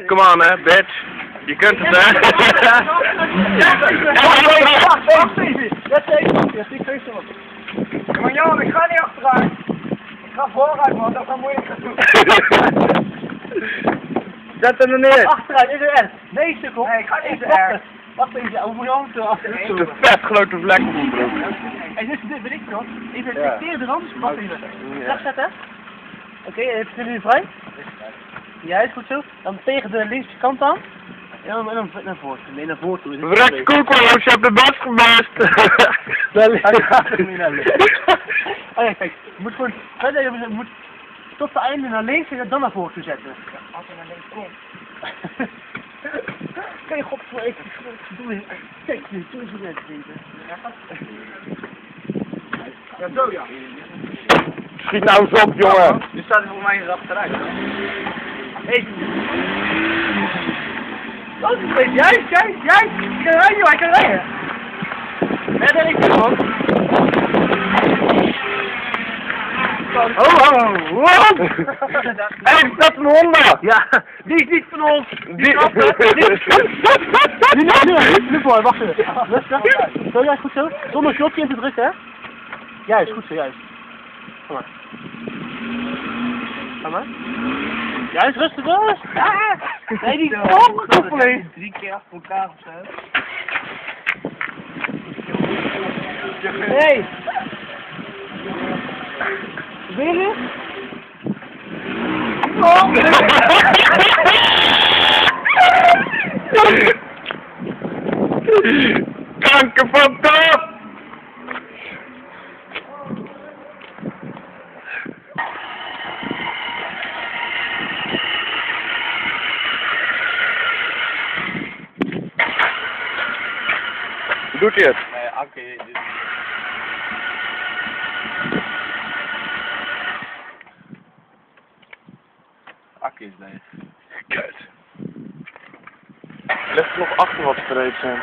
Come on, hè, bitch. Je kunt het, hè. Wacht even. Dat is ik geef zo. Maar Jan, ik ga niet achteruit. Ik ga vooruit, man. Dat is wel moeilijk te doen. Zet hem er neer. Achteruit, is er R. Nee, sukkel. Nee, ik ga niet R. Wacht even, hoe moet je anders achteruit? Een vet grote vlek op mijn broek. En dit weet ik nog. Even fixeren de rand. Wacht even. Rechtzetten. Oké, even zijn jullie vrij? Ja, is goed zo. Dan tegen de linkse kant aan. En dan naar voren. Nee, naar voren toe. Verrekt koekoos, je hebt de bas gemast. Hij gaat er niet naar links. Oh ja, kijk. Je moet gewoon verder, je moet tot de einde naar links en dan naar voren toe zetten. Als je naar links komt. Kijk, godver, ik doe het. Kijk, doe eens wat net denken. Ja, zo ja. Schiet nou eens op, jongen. Nu staat hij voor mij hier achteruit. Hé. Dat is een beetje. Juist. Ik kan rijden, joh, ik kan rijden. Nee, dat is het gewoon. Oh. Hé, dat is een Honda. Ja, die is niet van ons. Die... Nu voor, wacht even. Rustig. Zo, juist, goed zo. Zonder knopje in te drukken, hè. Juist, goed zo, juist. Kom maar. Ga maar. Juist, rustig. Nee, die koppeling. 3 keer achter elkaar of zo. Hey. Wil je? Kanker van top! Doet hij het? Nee, oké. Akkie is leeg. Kut. Ligt er nog achter wat streep zijn.